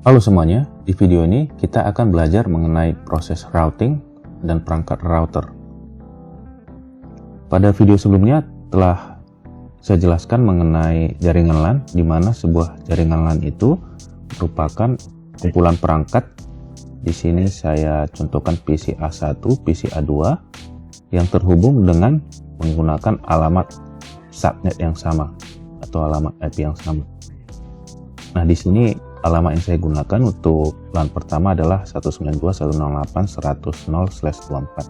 Halo semuanya, di video ini kita akan belajar mengenai proses routing dan perangkat router. Pada video sebelumnya telah saya jelaskan mengenai jaringan LAN, di mana sebuah jaringan LAN itu merupakan kumpulan perangkat. Di sini saya contohkan PC A1, PC A2 yang terhubung dengan menggunakan alamat subnet yang sama atau alamat IP yang sama. Nah, di sini alamat yang saya gunakan untuk LAN pertama adalah 192.168.100/24.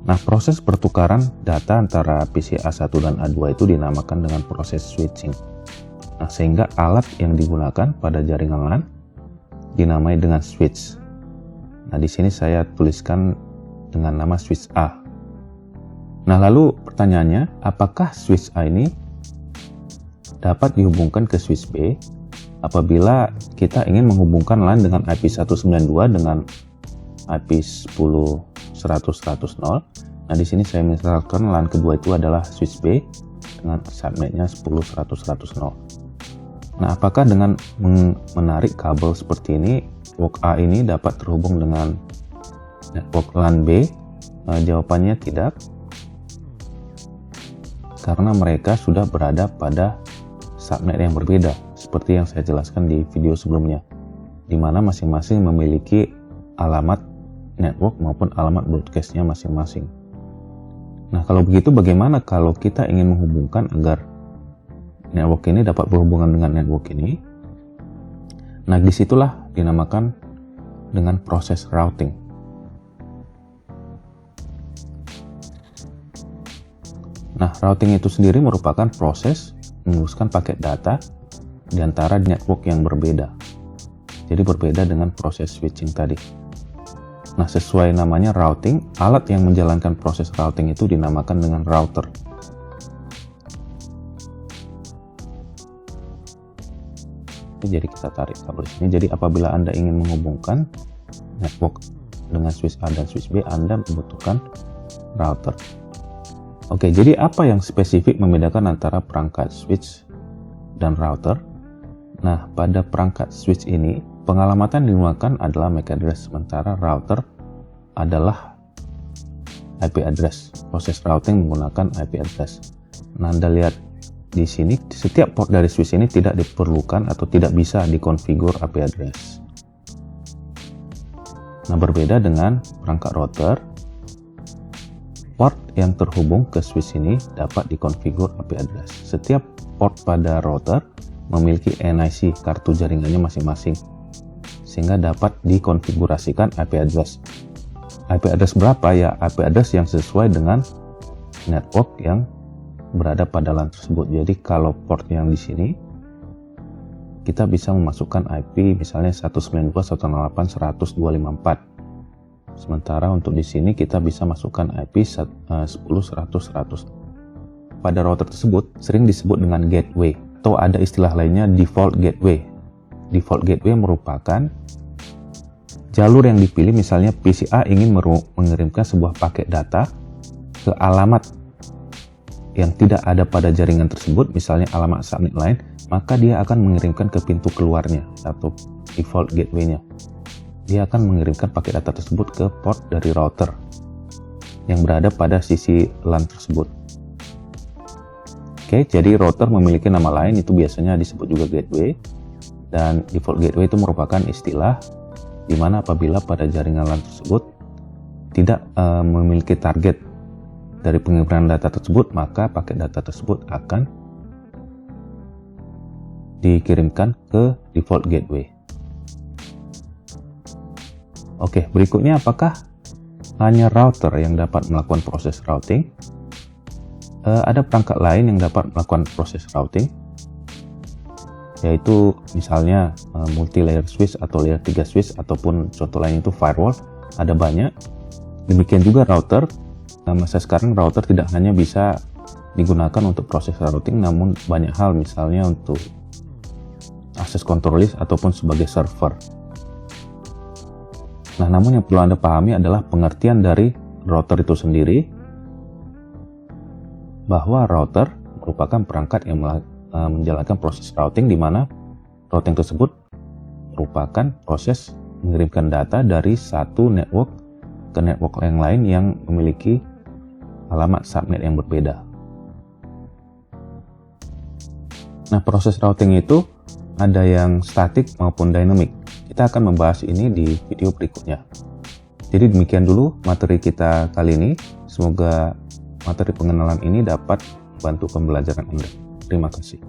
Nah, proses pertukaran data antara PC A1 dan A2 itu dinamakan dengan proses switching. Nah, sehingga alat yang digunakan pada jaringan LAN dinamai dengan switch. Nah, di sini saya tuliskan dengan nama switch A. Nah, lalu pertanyaannya, apakah switch A ini dapat dihubungkan ke switch B apabila kita ingin menghubungkan LAN dengan IP 192 dengan IP 10.100.100.0. Nah, di sini saya misalkan LAN kedua itu adalah switch B dengan subnetnya 10.100.100.0. Nah, apakah dengan menarik kabel seperti ini, network A ini dapat terhubung dengan network LAN B? Jawabannya tidak, karena mereka sudah berada pada subnet yang berbeda, seperti yang saya jelaskan di video sebelumnya, di mana masing-masing memiliki alamat network maupun alamat broadcastnya masing-masing. Nah, kalau begitu bagaimana kalau kita ingin menghubungkan agar network ini dapat berhubungan dengan network ini? Nah, disitulah dinamakan dengan proses routing. Nah, routing itu sendiri merupakan proses meneruskan paket data di antara network yang berbeda. Jadi berbeda dengan proses switching tadi. Nah, sesuai namanya routing, alat yang menjalankan proses routing itu dinamakan dengan router. Jadi kita tarik kabel sini. Jadi apabila Anda ingin menghubungkan network dengan switch A dan switch B, Anda membutuhkan router. Oke, jadi apa yang spesifik membedakan antara perangkat switch dan router? Nah, pada perangkat switch ini, pengalamatan digunakan adalah MAC address, sementara router adalah IP address. Proses routing menggunakan IP address. Nah, Anda lihat di sini, setiap port dari switch ini tidak diperlukan atau tidak bisa dikonfigur IP address. Nah, berbeda dengan perangkat router, port yang terhubung ke switch ini dapat dikonfigur IP address. Setiap port pada router memiliki NIC, kartu jaringannya masing-masing, sehingga dapat dikonfigurasikan IP address. IP address berapa? Ya, IP address yang sesuai dengan network yang berada pada LAN tersebut. Jadi kalau port yang di sini, kita bisa memasukkan IP misalnya 192.168.100.254. Sementara untuk di sini kita bisa masukkan IP 10.100.100. Pada router tersebut sering disebut dengan gateway, atau ada istilah lainnya default gateway. Default gateway merupakan jalur yang dipilih, misalnya PC A ingin mengirimkan sebuah paket data ke alamat yang tidak ada pada jaringan tersebut, misalnya alamat subnet lain, maka dia akan mengirimkan ke pintu keluarnya atau default gateway-nya. Dia akan mengirimkan paket data tersebut ke port dari router yang berada pada sisi LAN tersebut. Oke, jadi router memiliki nama lain, itu biasanya disebut juga gateway, dan default gateway itu merupakan istilah di mana apabila pada jaringan LAN tersebut tidak memiliki target dari pengiriman data tersebut, maka paket data tersebut akan dikirimkan ke default gateway. Oke, berikutnya apakah hanya router yang dapat melakukan proses routing? Ada perangkat lain yang dapat melakukan proses routing, yaitu misalnya multi-layer switch atau layer 3 switch, ataupun contoh lain itu firewall. Ada banyak. Demikian juga router. Masa sekarang router tidak hanya bisa digunakan untuk proses routing, namun banyak hal, misalnya untuk access control list ataupun sebagai server. Nah, namun yang perlu Anda pahami adalah pengertian dari router itu sendiri, bahwa router merupakan perangkat yang menjalankan proses routing, di mana routing tersebut merupakan proses mengirimkan data dari satu network ke network yang lain yang memiliki alamat subnet yang berbeda. Nah, proses routing itu ada yang statik maupun dynamic. Kita akan membahas ini di video berikutnya. Jadi demikian dulu materi kita kali ini. Semoga materi pengenalan ini dapat membantu pembelajaran Anda. Terima kasih.